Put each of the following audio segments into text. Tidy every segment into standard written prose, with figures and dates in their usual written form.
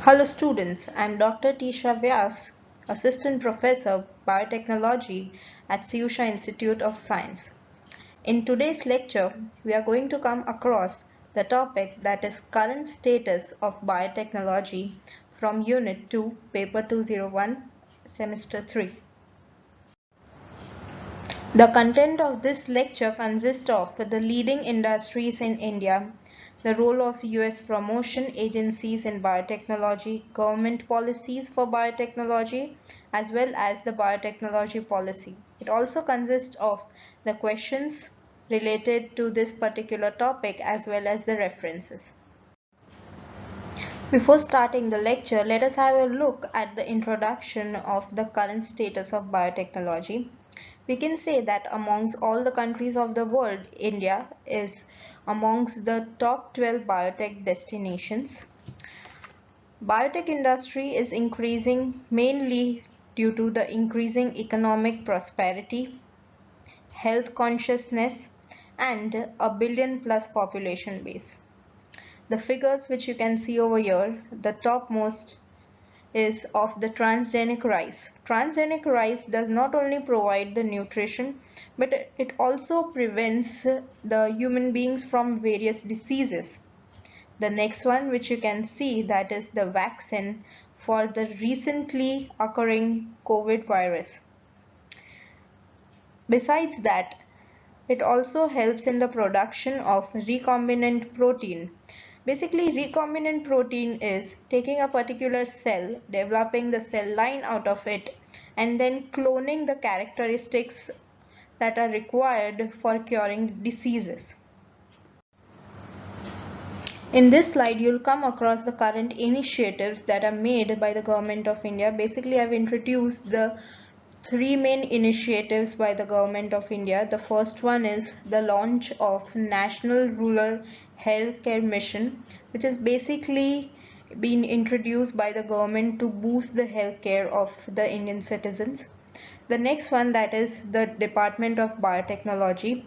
Hello students, I am Dr. Tisha Vyas, Assistant Professor Biotechnology at Siusha Institute of Science. In today's lecture, we are going to come across the topic that is current status of biotechnology from Unit 2, Paper 201, Semester 3. The content of this lecture consists of the leading industries in India, the role of US promotion agencies in biotechnology, government policies for biotechnology, as well as the biotechnology policy. It also consists of the questions related to this particular topic as well as the references. Before starting the lecture, let us have a look at the introduction of the current status of biotechnology. We can say that amongst all the countries of the world, India is amongst the top 12 biotech destinations. Biotech industry is increasing mainly due to the increasing economic prosperity, health consciousness, and a billion-plus population base. The figures which you can see over here, the topmost is of the transgenic rice. Transgenic rice does not only provide the nutrition, but it also prevents the human beings from various diseases. The next one which you can see, that is the vaccine for the recently occurring COVID virus. Besides that, it also helps in the production of recombinant protein. Basically, recombinant protein is taking a particular cell, developing the cell line out of it, and then cloning the characteristics that are required for curing diseases. In this slide, you'll come across the current initiatives that are made by the Government of India. Basically, I've introduced the three main initiatives by the Government of India. The first one is the launch of National Rural Healthcare Mission, which is basically been introduced by the government to boost the healthcare of the Indian citizens. The next one, that is the Department of Biotechnology,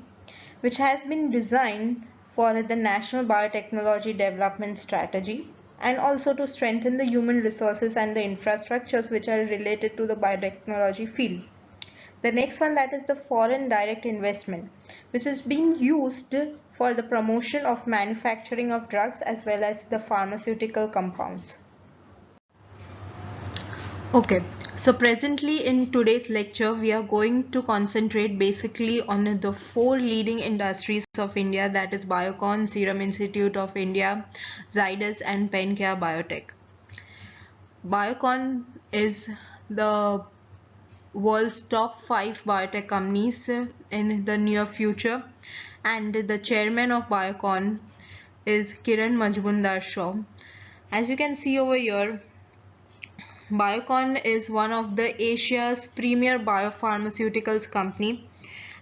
which has been designed for the National Biotechnology Development Strategy and also to strengthen the human resources and the infrastructures which are related to the biotechnology field. The next one, that is the foreign direct investment, which is being used for the promotion of manufacturing of drugs as well as the pharmaceutical compounds. Okay, so presently in today's lecture, we are going to concentrate basically on the four leading industries of India, that is Biocon, Serum Institute of India, Zydus and Pencare Biotech. Biocon is the world's top 5 biotech companies in the near future, and the chairman of Biocon is Kiran Majumdar-Shaw. As you can see over here, Biocon is one of the Asia's premier biopharmaceuticals company,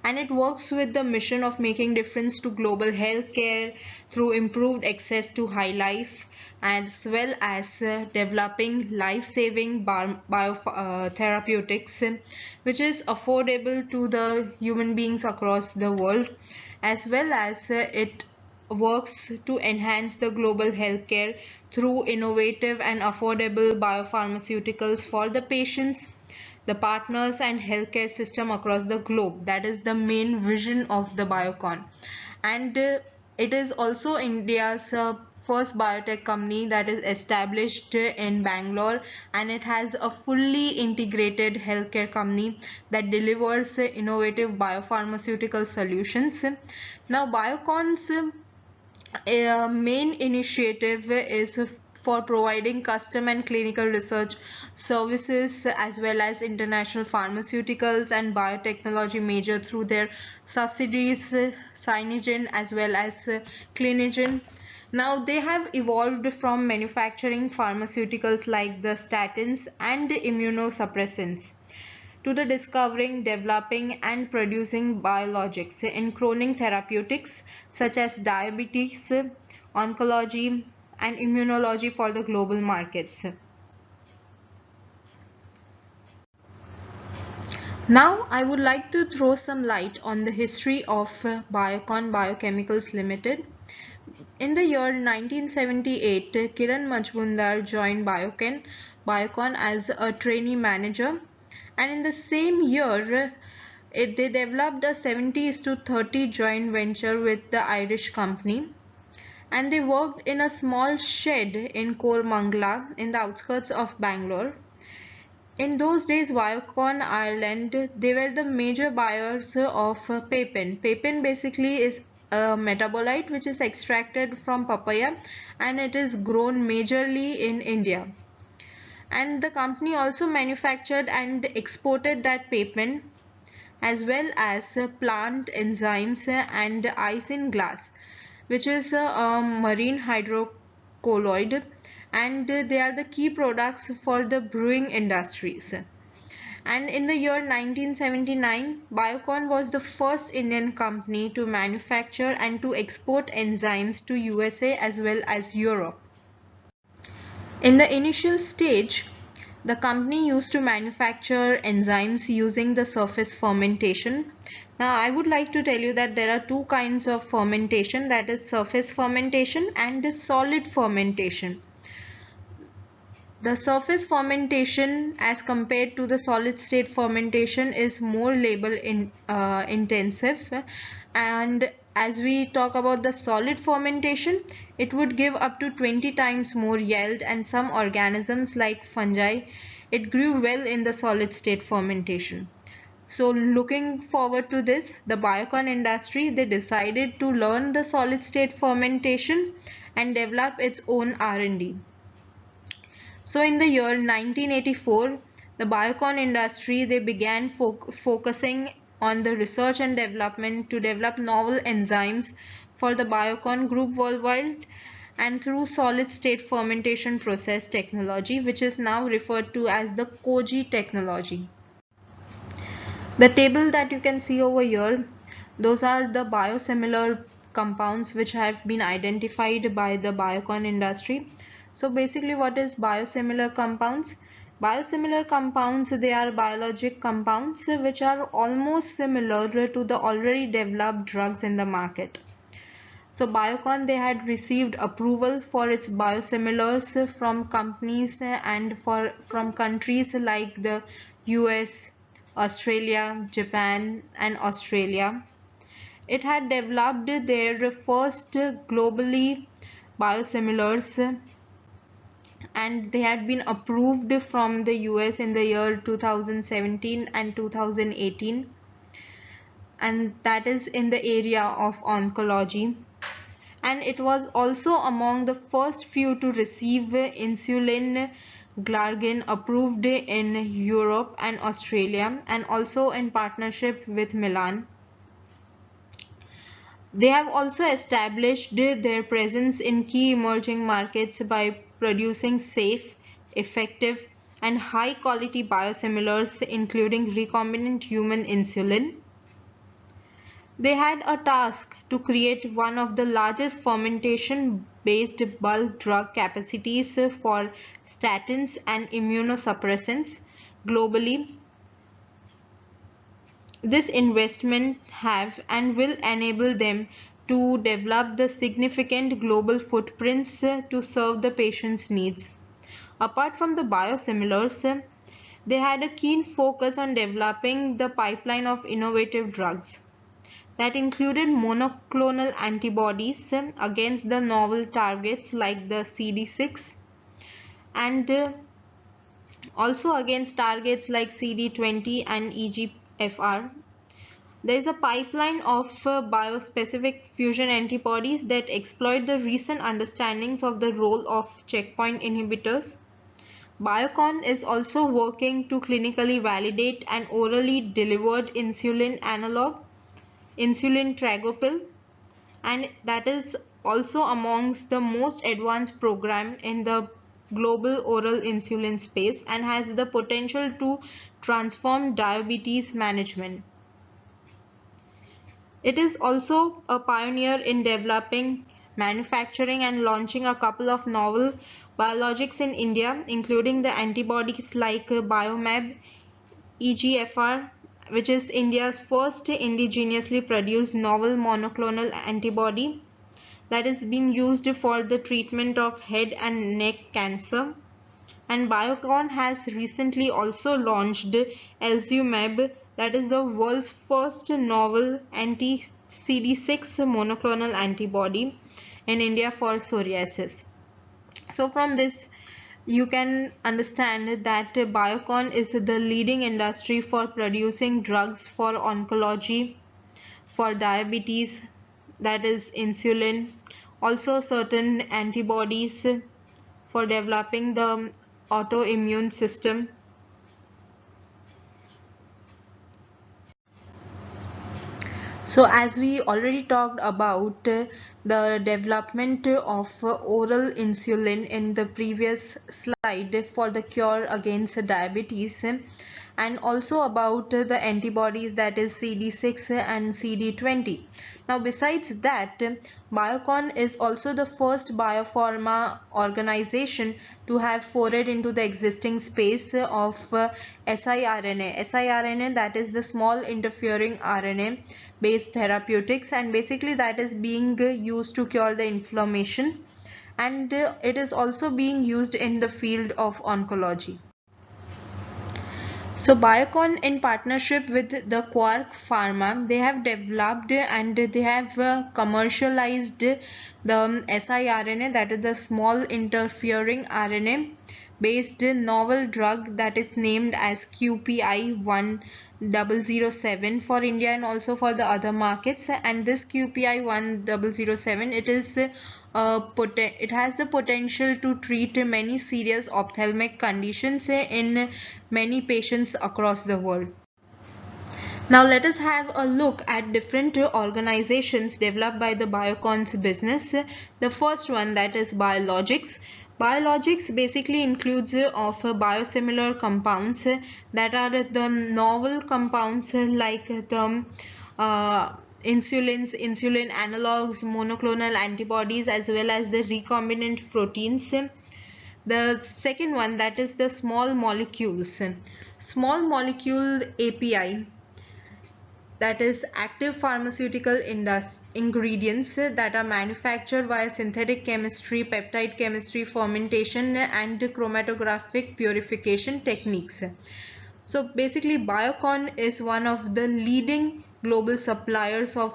and it works with the mission of making difference to global healthcare through improved access to high life as well as developing life-saving biotherapeutics which is affordable to the human beings across the world, as well as it works to enhance the global healthcare through innovative and affordable biopharmaceuticals for the patients, the partners and healthcare system across the globe. That is the main vision of the Biocon, and it is also India's first biotech company that is established in Bangalore, and it has a fully integrated healthcare company that delivers innovative biopharmaceutical solutions. Now Biocon's main initiative is for providing custom and clinical research services as well as international pharmaceuticals and biotechnology major through their subsidiaries Cynogen as well as Clinigen. Now they have evolved from manufacturing pharmaceuticals like the statins and immunosuppressants to the discovering, developing and producing biologics in chronic therapeutics such as diabetes, oncology and immunology for the global markets. Now I would like to throw some light on the history of Biocon Biochemicals Limited. In the year 1978, Kiran Majmundar joined Biocon as a trainee manager, and in the same year, they developed a 70:30 joint venture with the Irish company, and they worked in a small shed in Kormangla in the outskirts of Bangalore. In those days, Biocon Ireland, they were the major buyers of papain. Papain basically is a metabolite which is extracted from papaya, and it is grown majorly in India. And the company also manufactured and exported that papain, as well as plant enzymes and ice in glass, which is a marine hydrocolloid, and they are the key products for the brewing industries. And in the year 1979, Biocon was the first Indian company to manufacture and to export enzymes to USA as well as Europe. In the initial stage, the company used to manufacture enzymes using the surface fermentation. Now, I would like to tell you that there are two kinds of fermentation, that is surface fermentation and the solid fermentation. The surface fermentation as compared to the solid state fermentation is more labor intensive, and as we talk about the solid fermentation, it would give up to 20 times more yield, and some organisms like fungi, it grew well in the solid state fermentation. So looking forward to this, the Biocon industry, they decided to learn the solid state fermentation and develop its own R&D. So in the year 1984, the Biocon industry, they began focusing on the research and development to develop novel enzymes for the Biocon group worldwide, and through solid state fermentation process technology, which is now referred to as the Koji technology. The table that you can see over here, those are the biosimilar compounds which have been identified by the Biocon industry. So basically, what is biosimilar compounds? Biosimilar compounds, they are biologic compounds which are almost similar to the already developed drugs in the market. So Biocon, they had received approval for its biosimilars from companies and from countries like the US, Australia, Japan and Australia. It had developed their first globally biosimilars, and they had been approved from the US in the year 2017 and 2018, and that is in the area of oncology. And it was also among the first few to receive insulin glargine approved in Europe and Australia, and also in partnership with Milan. They have also established their presence in key emerging markets by producing safe, effective and high quality biosimilars, including recombinant human insulin. They had a task to create one of the largest fermentation-based bulk drug capacities for statins and immunosuppressants globally. This investment have and will enable them to develop the significant global footprints to serve the patient's needs. Apart from the biosimilars, they had a keen focus on developing the pipeline of innovative drugs that included monoclonal antibodies against the novel targets like the CD6, and also against targets like CD20 and EGFR. There is a pipeline of biospecific fusion antibodies that exploit the recent understandings of the role of checkpoint inhibitors. Biocon is also working to clinically validate an orally delivered insulin analog, insulin Tregopil, and that is also amongst the most advanced program in the global oral insulin space and has the potential to transform diabetes management. It is also a pioneer in developing, manufacturing and launching a couple of novel biologics in India, including the antibodies like Biomab EGFR, which is India's first indigenously produced novel monoclonal antibody, that is being used for the treatment of head and neck cancer. And Biocon has recently also launched Elzumab, that is the world's first novel anti-CD6 monoclonal antibody in India for psoriasis. So from this you can understand that Biocon is the leading industry for producing drugs for oncology, for diabetes, that is insulin, also certain antibodies for developing the autoimmune system. So as we already talked about the development of oral insulin in the previous slide for the cure against diabetes, and also about the antibodies, that is CD6 and CD20. Now besides that, Biocon is also the first biopharma organization to have forayed into the existing space of siRNA. siRNA, that is the small interfering RNA based therapeutics, and basically that is being used to cure the inflammation, and it is also being used in the field of oncology. So Biocon, in partnership with the Quark Pharma, they have developed and they have commercialized the siRNA, that is the small interfering RNA based novel drug that is named as QPI 1007 for India and also for the other markets. And this QPI 1007, it has the potential to treat many serious ophthalmic conditions in many patients across the world. Now let us have a look at different organizations developed by the Biocon's business. The first one, that is biologics. Biologics basically includes of biosimilar compounds that are the novel compounds like the insulins, insulin analogs, monoclonal antibodies, as well as the recombinant proteins. The second one, that is the small molecules. Small molecule API, that is active pharmaceutical ingredients that are manufactured via synthetic chemistry, peptide chemistry, fermentation, and chromatographic purification techniques. So basically Biocon is one of the leading global suppliers of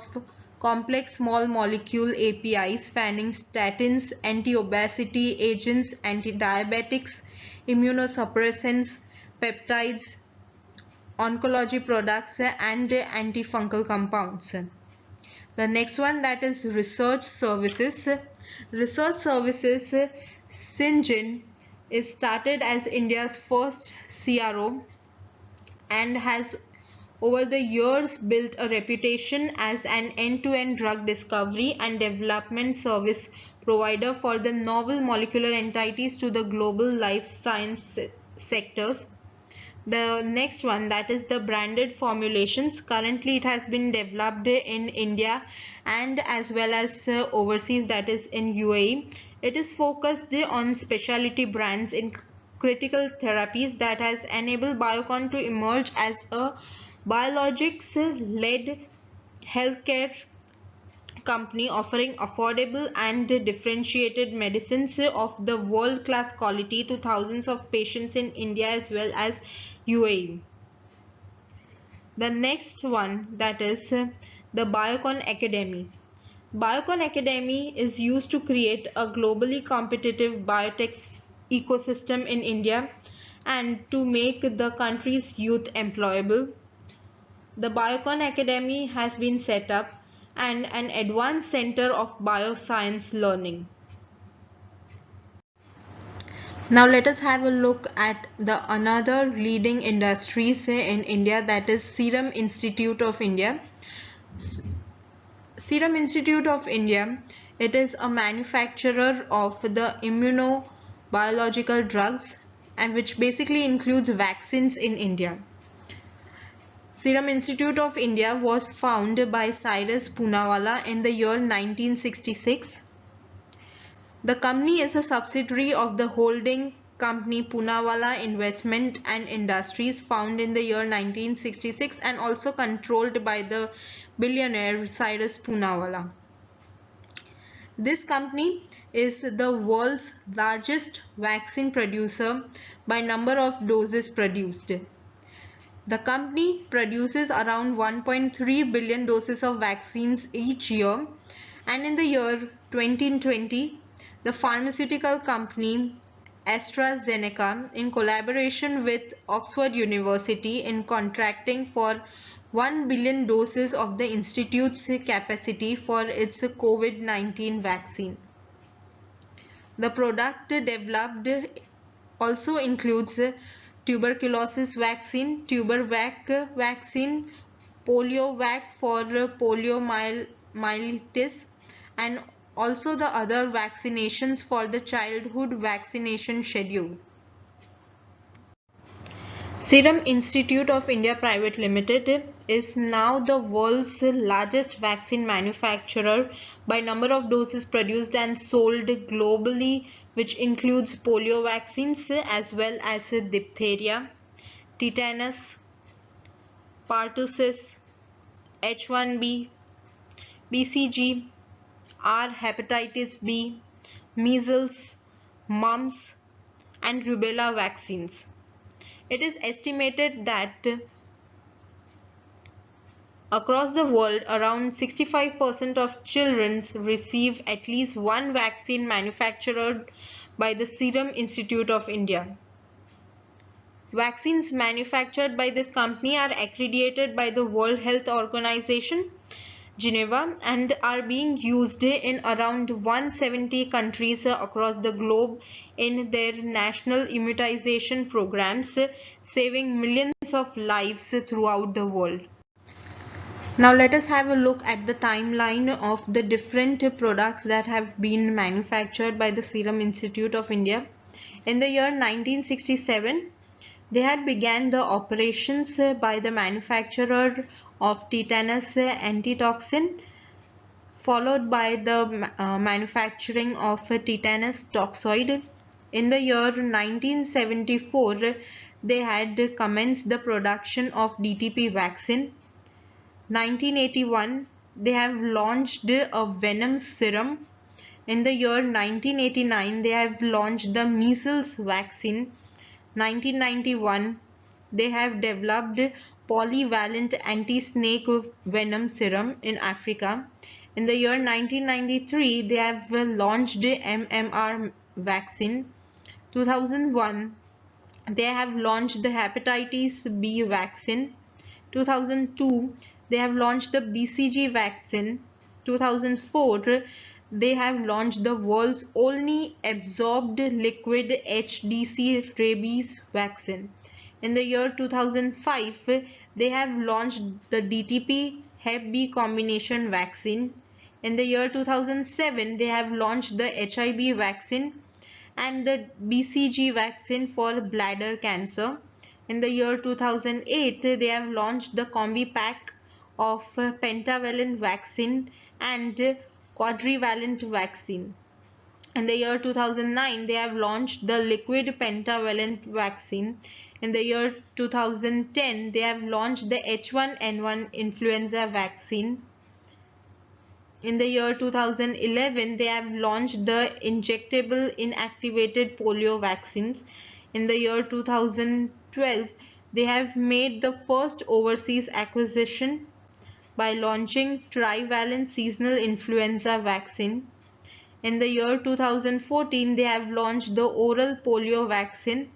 complex small molecule APIs spanning statins, anti-obesity agents, anti-diabetics, immunosuppressants, peptides, oncology products, and antifungal compounds. The next one, that is research services. Research services, Syngene, is started as India's first CRO and has over the years built a reputation as an end-to-end drug discovery and development service provider for the novel molecular entities to the global life science sectors. The next one, that is the branded formulations. Currently it has been developed in India and as well as overseas, that is in UAE. It is focused on specialty brands in critical therapies that has enabled Biocon to emerge as a biologics led healthcare company offering affordable and differentiated medicines of the world-class quality to thousands of patients in India as well as UAE. The next one, that is the Biocon Academy. Biocon Academy is used to create a globally competitive biotech ecosystem in India and to make the country's youth employable. The Biocon Academy has been set up and an advanced center of bioscience learning. Now let us have a look at the another leading industries in India, that is Serum Institute of India. Serum Institute of India, it is a manufacturer of the immunobiological drugs and which basically includes vaccines in India. Serum Institute of India was founded by Cyrus Poonawalla in the year 1966. The company is a subsidiary of the holding company Poonawalla Investment and Industries, founded in the year 1966 and also controlled by the billionaire Cyrus Poonawalla. This company is the world's largest vaccine producer by number of doses produced. The company produces around 1.3 billion doses of vaccines each year, and in the year 2020, the pharmaceutical company AstraZeneca, in collaboration with Oxford University, in contracting for 1 billion doses of the institute's capacity for its COVID-19 vaccine. The product developed also includes tuberculosis vaccine, TuberVac vaccine, PolioVac for poliomyelitis, and also the other vaccinations for the childhood vaccination schedule. Serum Institute of India Private Limited is now the world's largest vaccine manufacturer by number of doses produced and sold globally, which includes polio vaccines as well as diphtheria, tetanus, pertussis, H1B, BCG, R hepatitis B, measles, mumps, and rubella vaccines. It is estimated that across the world, around 65% of children receive at least one vaccine manufactured by the Serum Institute of India. Vaccines manufactured by this company are accredited by the World Health Organization, Geneva, and are being used in around 170 countries across the globe in their national immunization programs, saving millions of lives throughout the world. Now let us have a look at the timeline of the different products that have been manufactured by the Serum Institute of India. In the year 1967, they had began the operations by the manufacturer of tetanus antitoxin, followed by the manufacturing of tetanus toxoid. In the year 1974, they had commenced the production of DTP vaccine. 1981, they have launched a venom serum. In the year 1989, they have launched the measles vaccine. 1991, they have developed polyvalent anti-snake venom serum in Africa. In the year 1993, they have launched MMR vaccine. 2001, they have launched the hepatitis B vaccine. 2002, they have launched the BCG vaccine. 2004, they have launched the world's only absorbed liquid HDC rabies vaccine. In the year 2005, they have launched the DTP Hep B combination vaccine. In the year 2007, they have launched the HIV vaccine and the BCG vaccine for bladder cancer. In the year 2008, they have launched the combi pack of pentavalent vaccine and quadrivalent vaccine. In the year 2009, they have launched the liquid pentavalent vaccine. In the year 2010, they have launched the H1N1 influenza vaccine. In the year 2011, they have launched the injectable inactivated polio vaccines. In the year 2012, they have made the first overseas acquisition by launching trivalent seasonal influenza vaccine. In the year 2014, they have launched the oral polio vaccine,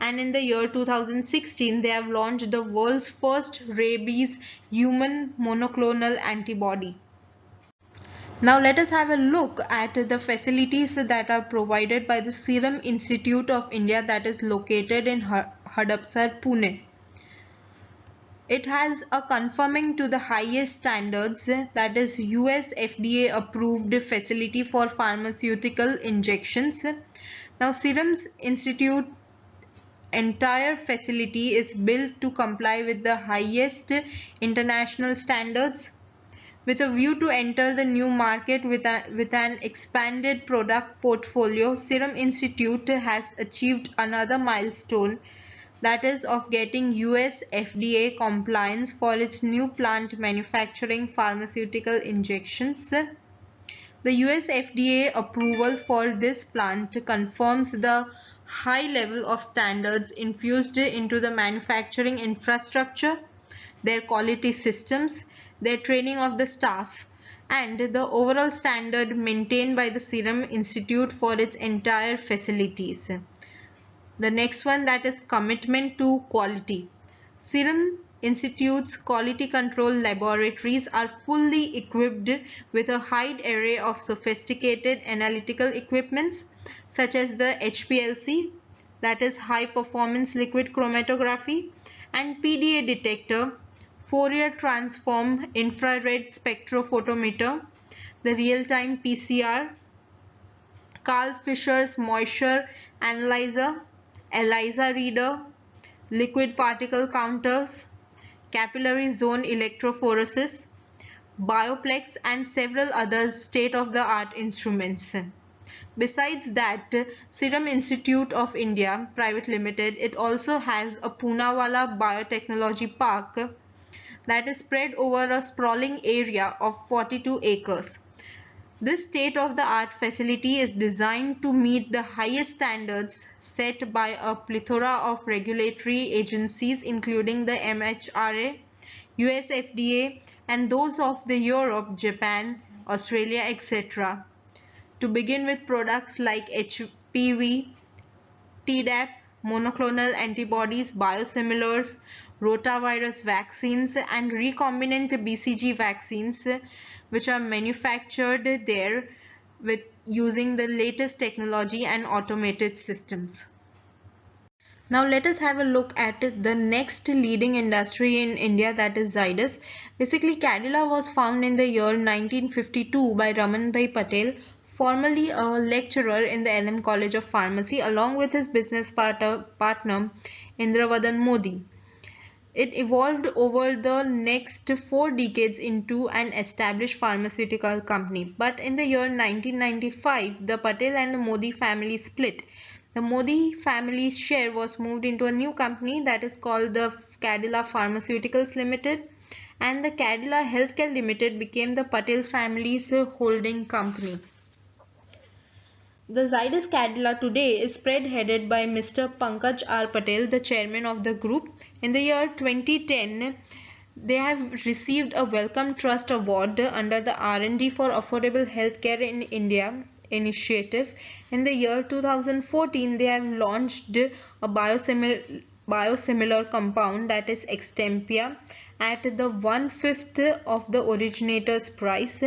and in the year 2016, they have launched the world's first rabies human monoclonal antibody. Now let us have a look at the facilities that are provided by the Serum Institute of India that is located in Hadapsar, Pune. It has a conforming to the highest standards, that is US FDA approved facility for pharmaceutical injections. Now Serum's Institute entire facility is built to comply with the highest international standards. With a view to enter the new market with an expanded product portfolio, Serum Institute has achieved another milestone, that is of getting US FDA compliance for its new plant manufacturing pharmaceutical injections. The US FDA approval for this plant confirms the high level of standards infused into the manufacturing infrastructure, their quality systems, their training of the staff, and the overall standard maintained by the Serum Institute for its entire facilities. The next one, that is commitment to quality. Serum Institute's quality control laboratories are fully equipped with a wide array of sophisticated analytical equipments such as the HPLC, that is high performance liquid chromatography, and PDA detector, Fourier transform infrared spectrophotometer, the real-time PCR, Carl Fisher's moisture analyzer, ELISA reader, liquid particle counters, capillary zone electrophoresis, Bioplex, and several other state-of-the-art instruments. Besides that, Serum Institute of India Private Limited, it also has a Poonawalla Biotechnology Park that is spread over a sprawling area of 42 acres. This state-of-the-art facility is designed to meet the highest standards set by a plethora of regulatory agencies including the MHRA, US FDA, and those of the Europe, Japan, Australia, etc. To begin with products like HPV, Tdap, monoclonal antibodies, biosimilars, rotavirus vaccines, and recombinant BCG vaccines, which are manufactured there with using the latest technology and automated systems. Now let us have a look at the next leading industry in India, that is Zydus. Basically, Cadila was founded in the year 1952 by Ramanbhai Patel, formerly a lecturer in the LM College of Pharmacy, along with his business partner Indravadan Modi. It evolved over the next 4 decades into an established pharmaceutical company. But in the year 1995, the Patel and the Modi family split. The Modi family's share was moved into a new company that is called the Cadila Pharmaceuticals Limited, and the Cadila Healthcare Limited became the Patel family's holding company. The Zydus Cadila today is spread-headed by Mr. Pankaj R. Patel, the chairman of the group. In the year 2010, they have received a Wellcome Trust Award under the R&D for Affordable Healthcare in India initiative. In the year 2014, they have launched a biosimilar compound, that is Extempia, at the 1/5 of the originator's price.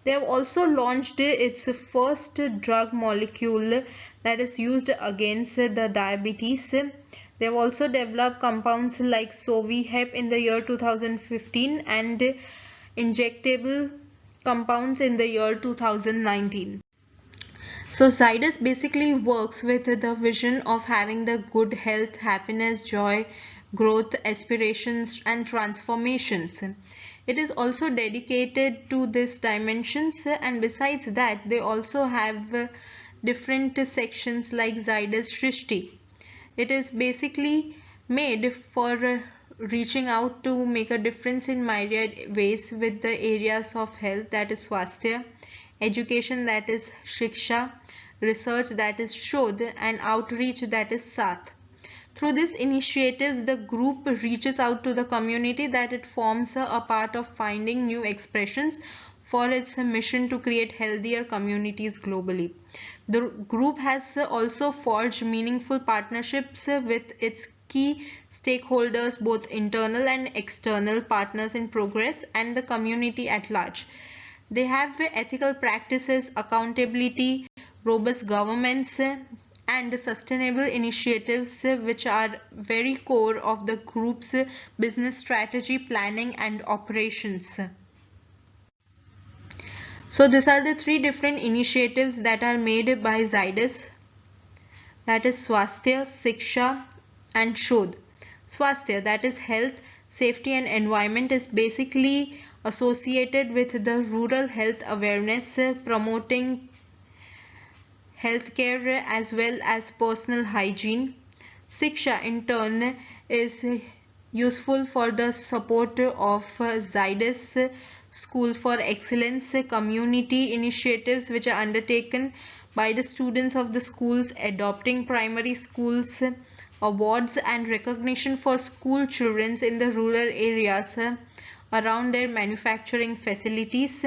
They have also launched its first drug molecule that is used against the diabetes. They have also developed compounds like Sovihep in the year 2015 and injectable compounds in the year 2019. So Zydus basically works with the vision of having the good health, happiness, joy, growth, aspirations, and transformations. It is also dedicated to these dimensions, and besides that they also have different sections like Zydus Shrishti. It is basically made for reaching out to make a difference in myriad ways with the areas of health, that is Swasthya, education, that is Shiksha, research, that is Shodh, and outreach, that is Saath. Through these initiatives, the group reaches out to the community that it forms a part of, finding new expressions for its mission to create healthier communities globally. The group has also forged meaningful partnerships with its key stakeholders, both internal and external partners in progress, and the community at large. They have ethical practices, accountability, robust governments, and sustainable initiatives which are very core of the group's business strategy, planning, and operations. So these are the 3 different initiatives that are made by Zydus, that is Swasthya, Shiksha, and Shodh. Swasthya, that is health, safety, and environment, is basically associated with the rural health awareness, promoting healthcare as well as personal hygiene. Shiksha in turn is useful for the support of Zydus School for Excellence community initiatives which are undertaken by the students of the schools, adopting primary schools, awards and recognition for school children in the rural areas around their manufacturing facilities.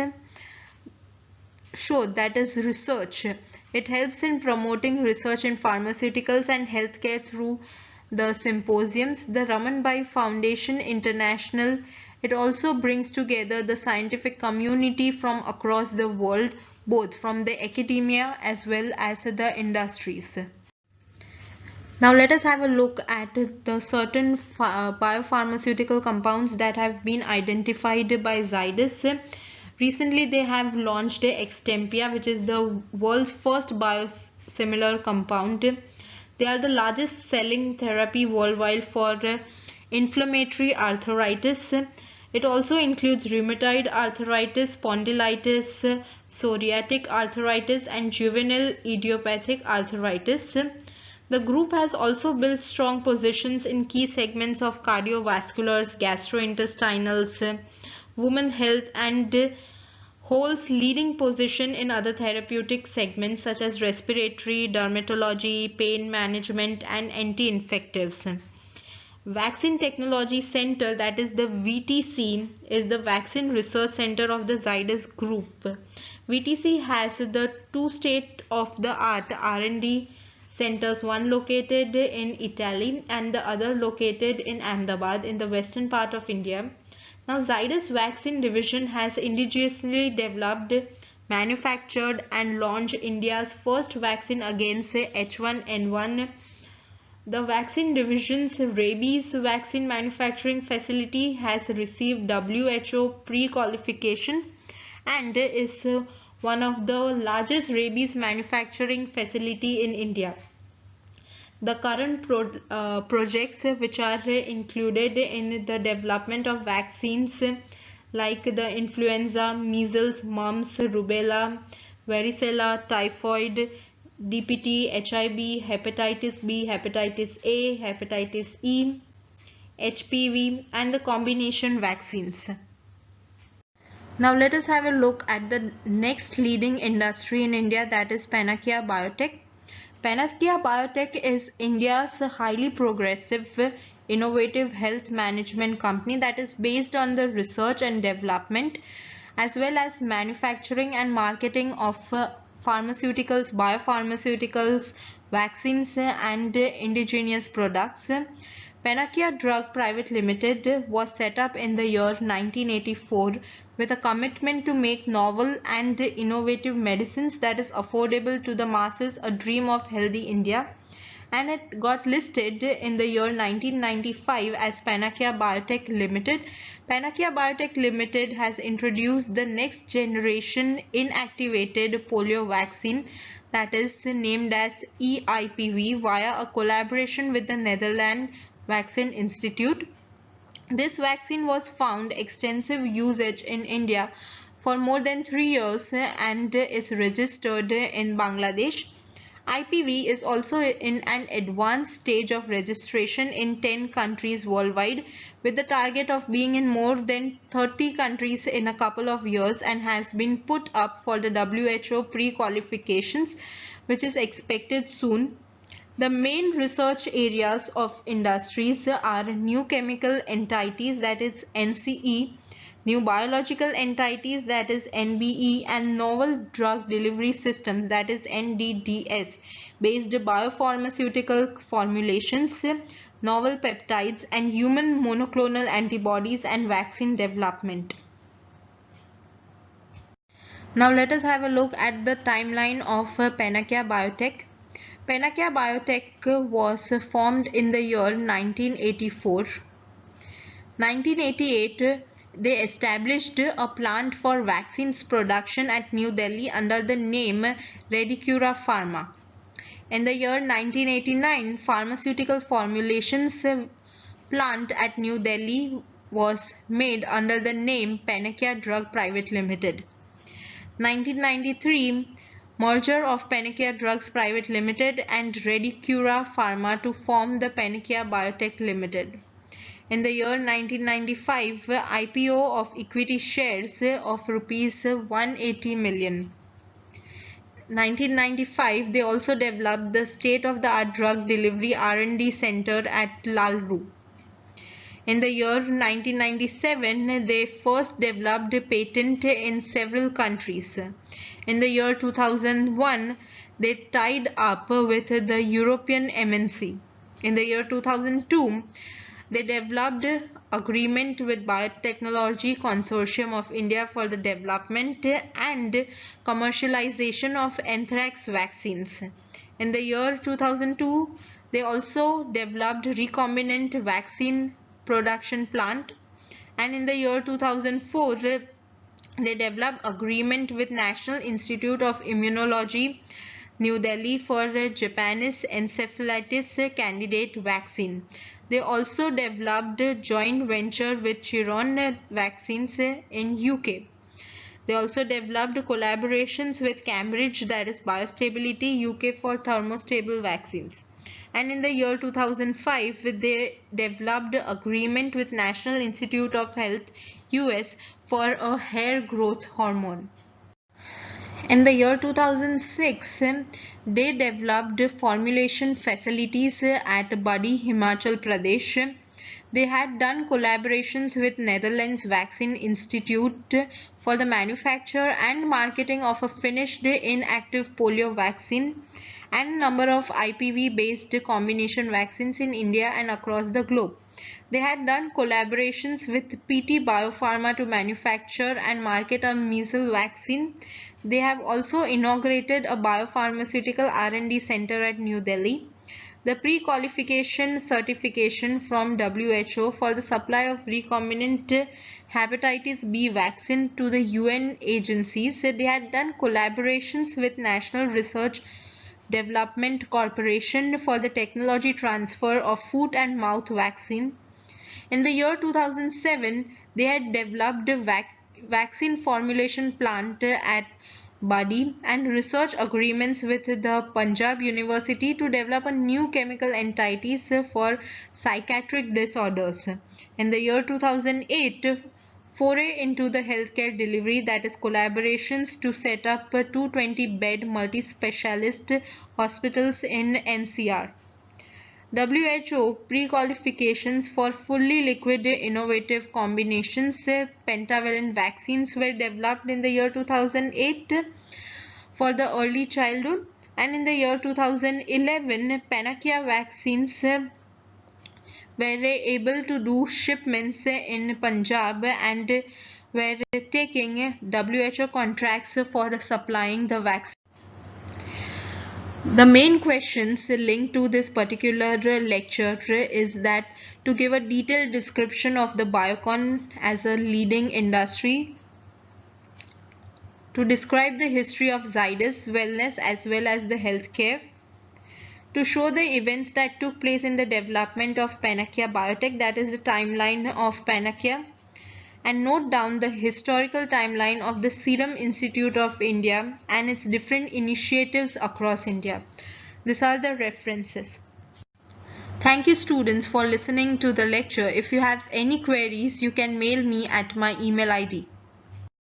Show that is research. It helps in promoting research in pharmaceuticals and healthcare through the symposiums. The Ramanbai Foundation International, it also brings together the scientific community from across the world, both from the academia as well as the industries. Now let us have a look at the certain biopharmaceutical compounds that have been identified by Zydus. Recently, they have launched Extempia, which is the world's first biosimilar compound. They are the largest selling therapy worldwide for inflammatory arthritis. It also includes rheumatoid arthritis, spondylitis, psoriatic arthritis, and juvenile idiopathic arthritis. The group has also built strong positions in key segments of cardiovasculars, gastrointestinals, women health, and holds leading position in other therapeutic segments such as respiratory, dermatology, pain management, and anti-infectives. Vaccine Technology Center, that is the VTC, is the Vaccine Research Center of the Zydus Group. VTC has the two state-of-the-art R&D centers, one located in Italy and the other located in Ahmedabad in the western part of India. Now, Zydus Vaccine Division has indigenously developed, manufactured and launched India's first vaccine against H1N1. The vaccine division's rabies vaccine manufacturing facility has received WHO pre-qualification and is one of the largest rabies manufacturing facility in India. The current projects which are included in the development of vaccines like the influenza, measles, mumps, rubella, varicella, typhoid, DPT, HIV, hepatitis B, hepatitis A, hepatitis E, HPV, and the combination vaccines. Now let us have a look at the next leading industry in India, that is Panacea Biotech. Panacea Biotech is India's highly progressive, innovative health management company that is based on the research and development as well as manufacturing and marketing of pharmaceuticals, biopharmaceuticals, vaccines and indigenous products. Panacea Drug Private Limited was set up in the year 1984 with a commitment to make novel and innovative medicines that is affordable to the masses, a dream of healthy India, and it got listed in the year 1995 as Panacea Biotech Limited. Panacea Biotech Limited has introduced the next generation inactivated polio vaccine that is named as EIPV via a collaboration with the Netherlands Vaccine Institute. This vaccine was found extensive usage in India for more than 3 years and is registered in Bangladesh. IPV is also in an advanced stage of registration in 10 countries worldwide with the target of being in more than 30 countries in a couple of years and has been put up for the WHO pre-qualifications which is expected soon. The main research areas of industries are new chemical entities, that is NCE, new biological entities, that is NBE, and novel drug delivery systems, that is NDDS, based biopharmaceutical formulations, novel peptides, and human monoclonal antibodies and vaccine development. Now let us have a look at the timeline of Panacea Biotech. Panacea Biotech was formed in the year 1984. 1988, they established a plant for vaccines production at New Delhi under the name Redicura Pharma. In the year 1989, pharmaceutical formulations plant at New Delhi was made under the name Panacea Drug Private Limited. 1993, merger of Panacea Drugs Private Limited and Redicura Pharma to form the Panacea Biotech Limited. In the year 1995, IPO of equity shares of rupees 180 million. 1995, they also developed the state-of-the-art drug delivery R&D center at Lalru. In the year 1997, they first developed a patent in several countries. In the year 2001, they tied up with the European MNC. In the year 2002, they developed agreement with Biotechnology Consortium of India for the development and commercialization of anthrax vaccines. In the year 2002, they also developed recombinant vaccine production plant, and in the year 2004, they developed agreement with National Institute of Immunology, New Delhi for Japanese encephalitis candidate vaccine. They also developed a joint venture with Chiron Vaccines in UK. They also developed collaborations with Cambridge, that is Biostability UK, for thermostable vaccines. And in the year 2005, they developed an agreement with National Institute of Health US for a hair growth hormone. In the year 2006, they developed formulation facilities at Badi, Himachal Pradesh. They had done collaborations with Netherlands Vaccine Institute for the manufacture and marketing of a finished inactive polio vaccine and number of IPV-based combination vaccines in India and across the globe. They had done collaborations with PT Biopharma to manufacture and market a measles vaccine. They have also inaugurated a biopharmaceutical R&D center at New Delhi. The pre-qualification certification from WHO for the supply of recombinant hepatitis B vaccine to the UN agencies. They had done collaborations with National Research Development Corporation for the technology transfer of foot and mouth vaccine. In the year 2007, they had developed a vaccine formulation plant at Badi and research agreements with the Punjab University to develop a new chemical entities for psychiatric disorders. In the year 2008, foray into the healthcare delivery, that is collaborations to set up 220-bed multi-specialist hospitals in NCR. WHO pre-qualifications for fully liquid innovative combinations pentavalent vaccines were developed in the year 2008 for the early childhood, and in the year 2011 Panacea vaccines were able to do shipments in Punjab and were taking WHO contracts for supplying the vaccine. The main questions linked to this particular lecture is that to give a detailed description of the Biocon as a leading industry, to describe the history of Zydus Wellness as well as the healthcare, to show the events that took place in the development of Panacea Biotech, that is the timeline of Panacea, and note down the historical timeline of the Serum Institute of India and its different initiatives across India. These are the references. Thank you students for listening to the lecture. If you have any queries, you can mail me at my email ID.